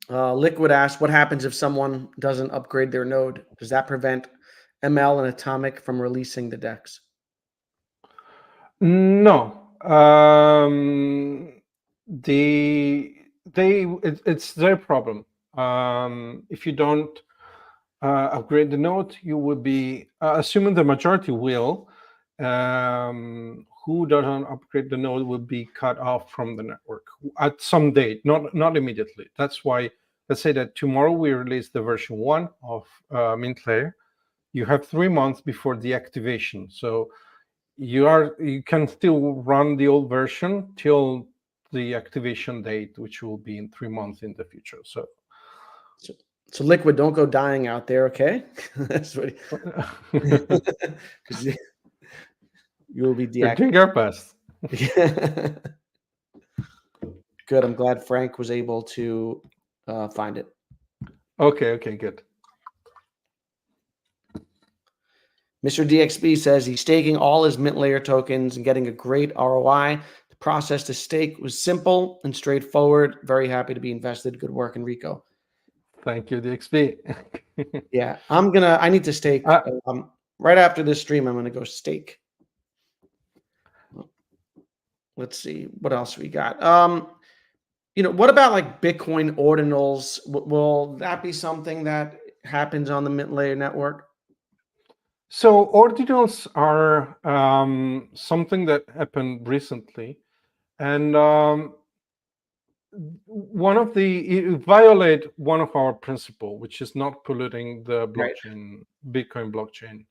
A: Liquid asks, what happens if someone doesn't upgrade their node? Does that prevent ML and Atomic from releasing the DEX?
B: No. It's their problem. If you don't upgrade the node, you will be assuming the majority will. Who doesn't upgrade the node will be cut off from the network at some date, not immediately. That's why, let's say that tomorrow we release the version 1 of Mintlayer. You have 3 months before the activation, so you can still run the old version till the activation date, which will be in 3 months in the future. So
A: Liquid, don't go dying out there, okay? That's what because you will be deactivated.
B: We're doing our best.
A: Good. I'm glad Frank was able to find it.
B: Okay, good.
A: Mr. DXB says he's staking all his Mintlayer tokens and getting a great ROI. The process to stake was simple and straightforward. Very happy to be invested. Good work, Enrico.
B: Thank you, DXB.
A: Yeah, I need to stake. Right after this stream, I'm going to go stake. Let's see what else we got. What about like Bitcoin ordinals? Will that be something that happens on the Mintlayer network?
B: So ordinals are something that happened recently, and it violate one of our principle, which is not polluting the blockchain, right. Bitcoin blockchain,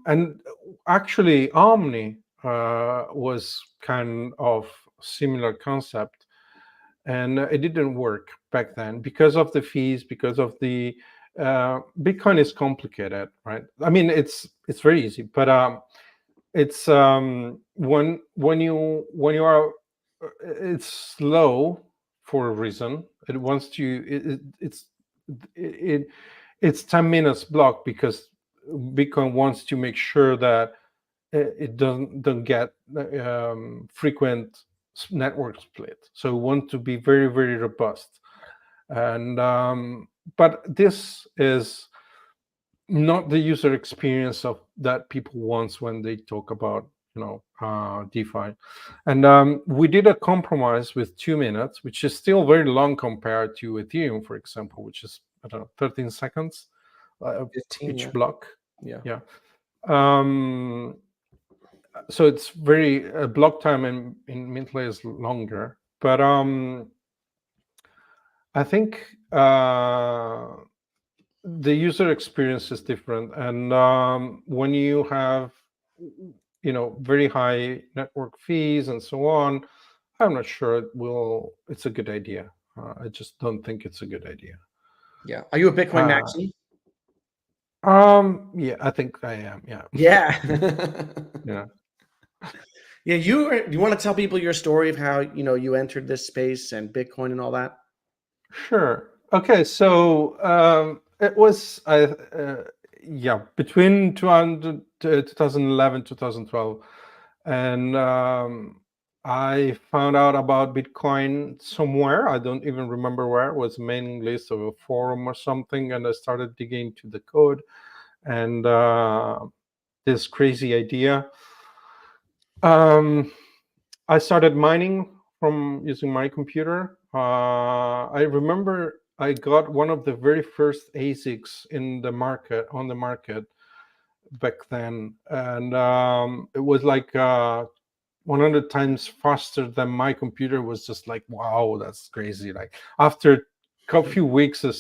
B: and actually Omni was kind of similar concept, and it didn't work back then because of the fees, because of the Bitcoin is complicated, right? I mean, it's very easy, but it's when you are it's slow for a reason. It wants to it it's 10 minutes block because Bitcoin wants to make sure that it don't get frequent network split. So we want to be very, very robust. And but this is not the user experience of that people wants when they talk about DeFi. And we did a compromise with 2 minutes, which is still very long compared to Ethereum, for example, which is, I don't know, 13 seconds
A: 15,
B: each
A: yeah.
B: block.
A: Yeah.
B: Yeah. So it's very block time in Mintlayer is longer, but I think the user experience is different, and when you have very high network fees and so on, I'm not sure it's a good idea. I just don't think it's a good idea.
A: Yeah. Are you a Bitcoin
B: Uh,
A: maxi?
B: yeah, I think I am. Yeah.
A: Yeah.
B: Yeah.
A: Yeah. You want to tell people your story of how, you entered this space and Bitcoin and all that?
B: Sure. Okay. So it was between 2011 2012, and I found out about Bitcoin somewhere. I don't even remember where. It was a mailing list of a forum or something, and I started digging into the code, and this crazy idea. I started mining from using my computer. I remember I got one of the very first ASICs on the market back then, and it was like 100 times faster than my computer. Was just like, wow, that's crazy. Like after a few weeks, the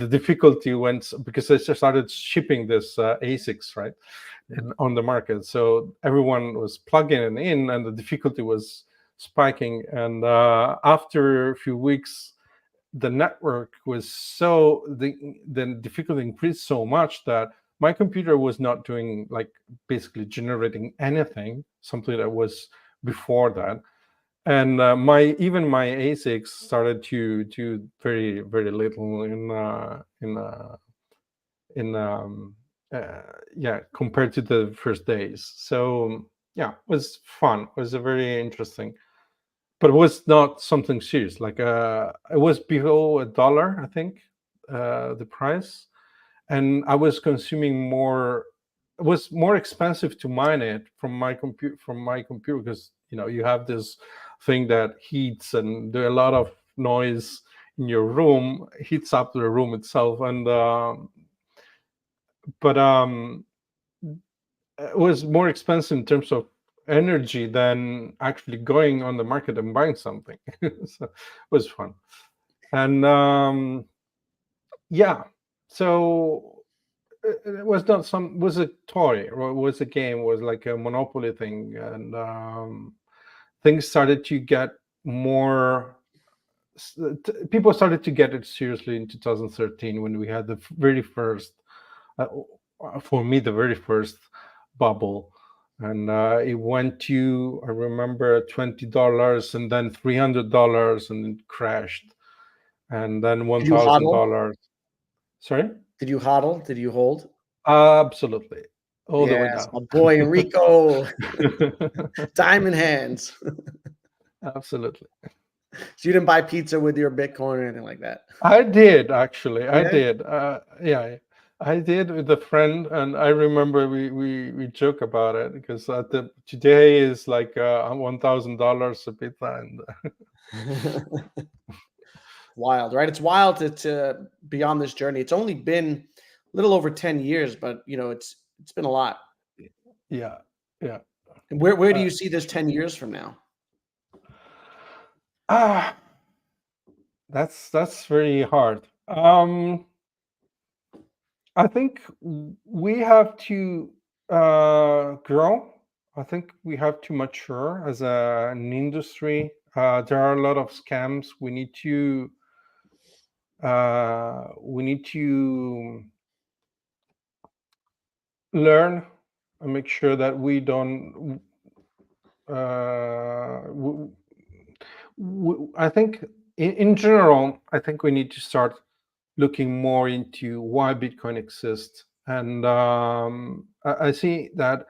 B: difficulty went because I started shipping this ASICs, right? On the market. So everyone was plugging it in, and the difficulty was spiking. And after a few weeks, the network was the difficulty increased so much that my computer was not doing like basically generating anything, something that was before that. And my ASICs started to do very, very little in compared to the first days. So yeah, it was fun. It was a very interesting, but it was not something serious. Like it was below $1, I think, the price, and I was consuming more. It was more expensive to mine it from my computer because you have this thing that heats and there are a lot of noise in your room, heats up the room itself, and but it was more expensive in terms of energy than actually going on the market and buying something. So it was fun. And yeah, so it was not was a toy, or it was a game, it was like a Monopoly thing. And things started to get more people started to get it seriously in 2013 when we had the very first for me the very first bubble, and it went to, I remember, $20 and then $300 and it crashed, and then
A: Did you hodl?
B: $1,000. Sorry.
A: Did you hodl? Did you hold?
B: Absolutely, all the way
A: Yes,
B: down.
A: my boy Enrico, diamond hands.
B: Absolutely.
A: So you didn't buy pizza with your Bitcoin or anything like that?
B: I did, actually. I
A: Yeah.
B: did. Yeah, I did with a friend, and I remember we joke about it because today is like $1,000 a pizza, and
A: Wild, right? It's wild to be on this journey. It's only been a little over 10 years, but it's been a lot.
B: yeah, yeah.
A: And where do
B: Uh,
A: you see this 10 years from now?
B: ah, that's very hard. I think we have to grow. I think we have to mature as an industry. There are a lot of scams. We need to We need to learn and make sure that we don't. I think in general, I think we need to start looking more into why Bitcoin exists. And I see that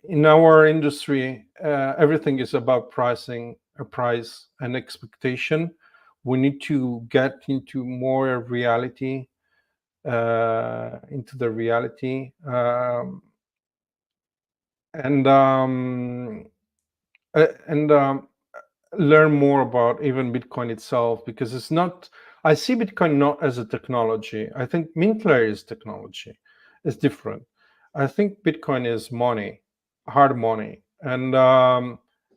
B: in our industry, everything is about pricing, a price, and expectation. We need to get into more reality, into the reality, and and learn more about even Bitcoin itself, because it's not. I see Bitcoin not as a technology. I think Mintlayer is technology. It's different. I think Bitcoin is money, hard money, and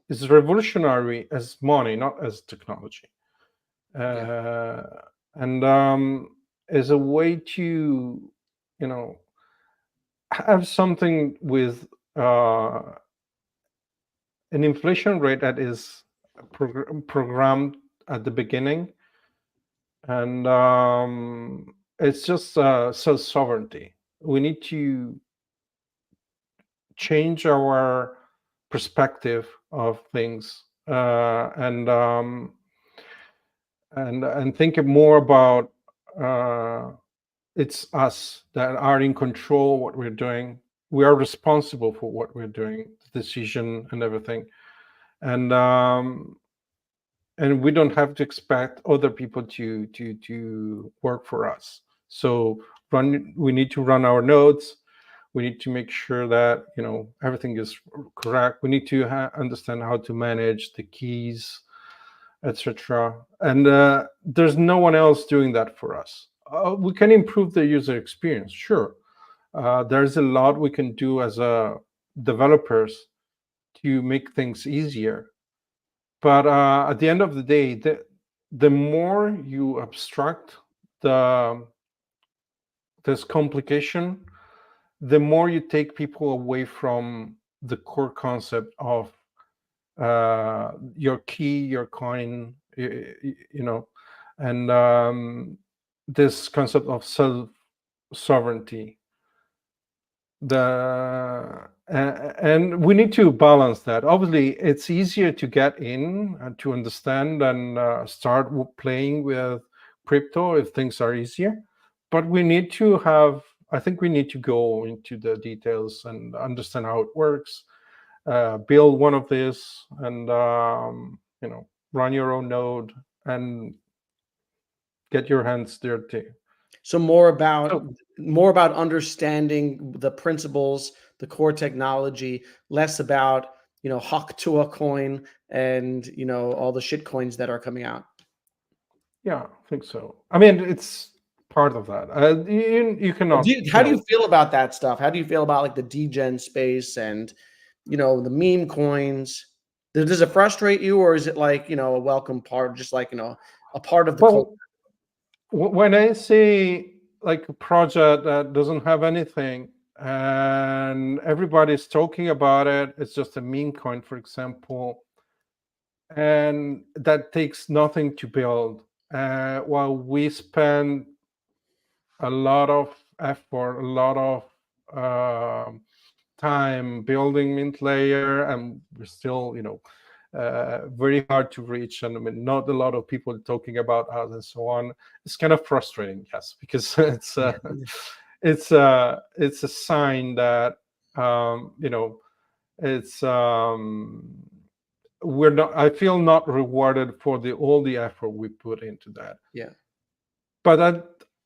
B: it's revolutionary as money, not as technology.
A: Yeah.
B: Uh, and as a way to, you know, have something with an inflation rate that is programmed at the beginning, and it's just self sovereignty. We need to change our perspective of things, and think more about it's us that are in control of what we're doing. We are responsible for what we're doing, the decision and everything, and we don't have to expect other people to work for us. So we need to run our nodes. We need to make sure that everything is correct. We need to understand how to manage the keys, etc. And there's no one else doing that for us. We can improve the user experience, sure. There's a lot we can do as developers to make things easier. But at the end of the day, the more you abstract this complication, the more you take people away from the core concept of your key, your coin, and this concept of self-sovereignty. And we need to balance that. Obviously, it's easier to get in and to understand and start playing with crypto if things are easier. But we need to I think we need to go into the details and understand how it works. Build one of these, and run your own node and get your hands dirty.
A: So more about understanding the principles, the core technology, less about Hawk to a coin and all the shit coins that are coming out.
B: Yeah, I think so. I mean, it's part of that. You cannot.
A: How do you feel about that stuff? How do you feel about like the degen space and the meme coins? Does it frustrate you, or is it like a welcome part, just like a part of the culture?
B: When I see like a project that doesn't have anything and everybody's talking about it, it's just a meme coin, for example, and that takes nothing to build. While we spend a lot of effort, a lot of time building Mintlayer, and we're still, very hard to reach, and I mean, not a lot of people talking about us and so on. It's kind of frustrating, yes, because it's a sign that it's we're not. I feel not rewarded for all the effort we put into that.
A: Yeah.
B: But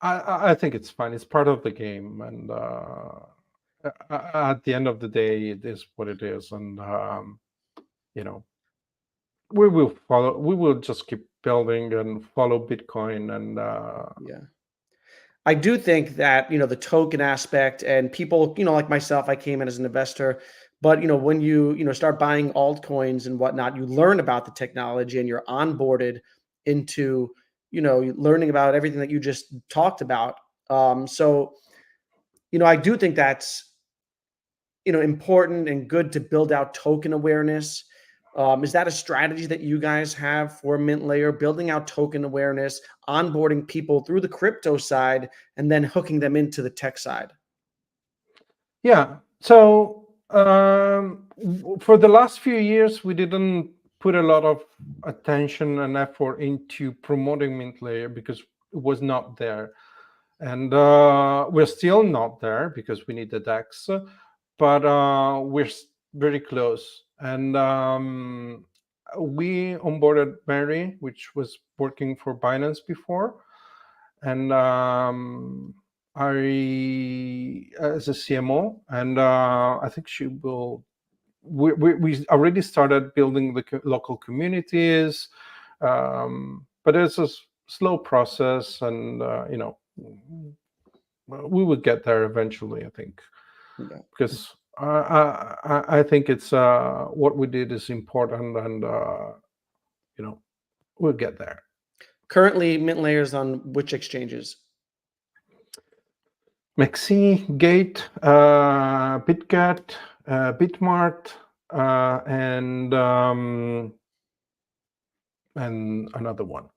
B: I think it's fine. It's part of the game, and at the end of the day, it is what it is, and we will follow. We will just keep building and follow Bitcoin, and
A: yeah. I do think that the token aspect, and people like myself, I came in as an investor, but when you start buying altcoins and whatnot, you learn about the technology and you're onboarded into learning about everything that you just talked about. So I do think that's important and good to build out token awareness. Is that a strategy that you guys have for Mintlayer, building out token awareness, onboarding people through the crypto side, and then hooking them into the tech side?
B: Yeah. So for the last few years, we didn't put a lot of attention and effort into promoting Mintlayer because it was not there. And we're still not there because we need the DEX, but we're very close. And we onboarded Mary, which was working for Binance before, and I as a CMO, and I think she will. We already started building the local communities, but it's a slow process, and we would get there eventually, I think,
A: Yeah.
B: because I think it's what we did is important, and we'll get there.
A: Currently, Mintlayer is on which exchanges?
B: Mexi, Gate, BitGet, Bitmart, and another one,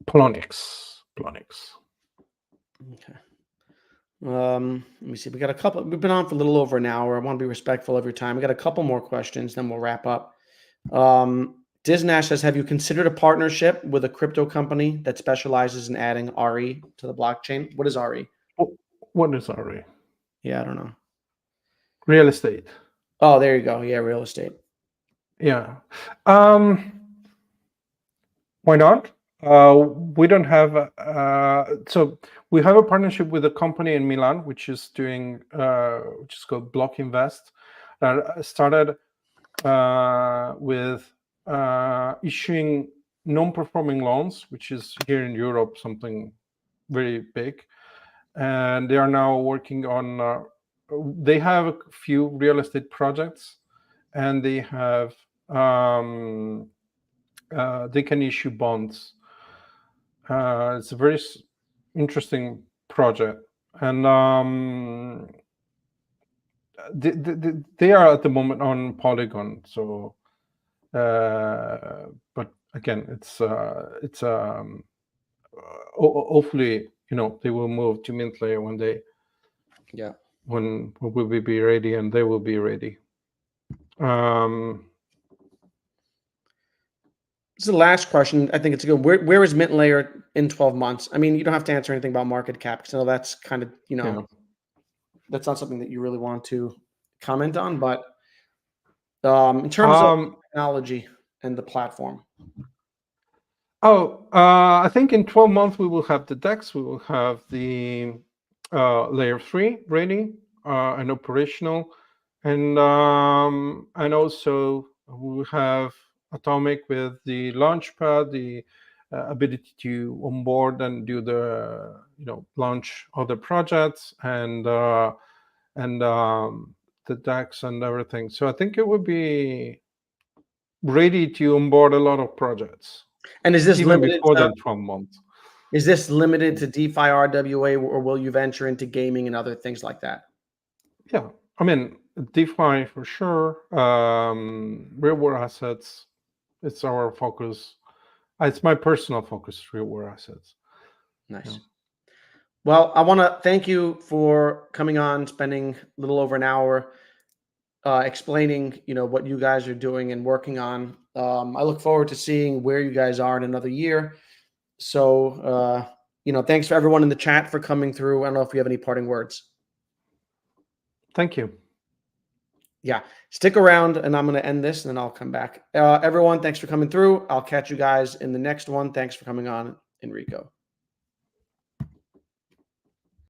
B: Plonix.
A: Okay. Let me see. We got a couple. We've been on for a little over an hour. I want to be respectful of your time. We got a couple more questions, then we'll wrap up. Disnash says, have you considered a partnership with a crypto company that specializes in adding RE to the blockchain? What is RE?
B: What is RE?
A: Yeah, I don't know.
B: Real estate.
A: Oh, there you go. Yeah, real estate.
B: Yeah. Why not? We don't have so we have a partnership with a company in Milan which is doing which is called Block Invest, that started with issuing non-performing loans, which is here in Europe something very big, and they are now working on they have a few real estate projects, and they have they can issue bonds. It's a very interesting project, and they are at the moment on Polygon. So, but again, it's hopefully they will move to Mintlayer one day.
A: Yeah.
B: When we will be ready, and they will be ready.
A: This is the last question. I think it's a good. Where is Mintlayer in 12 months? I mean, you don't have to answer anything about market cap, because I know that's kind of, that's not something that you really want to comment on. But in terms of technology and the platform.
B: I think in 12 months we will have the DEX, we will have the layer 3 ready and operational, and also we will have Atomic with the launchpad, the ability to onboard and do the launch other projects, and the DEX and everything. So I think it would be ready to onboard a lot of projects.
A: And is this
B: even
A: limited
B: before that 12 months?
A: Is this limited to DeFi RWA, or will you venture into gaming and other things like that?
B: Yeah, I mean, DeFi for sure. Real world assets, it's our focus. It's my personal focus, real world assets.
A: Nice. Yeah. Well, I want to thank you for coming on, spending a little over an hour explaining, what you guys are doing and working on. I look forward to seeing where you guys are in another year. So, thanks for everyone in the chat for coming through. I don't know if you have any parting words.
B: Thank you.
A: Yeah, stick around, and I'm going to end this, and then I'll come back. Everyone, thanks for coming through. I'll catch you guys in the next one. Thanks for coming on, Enrico.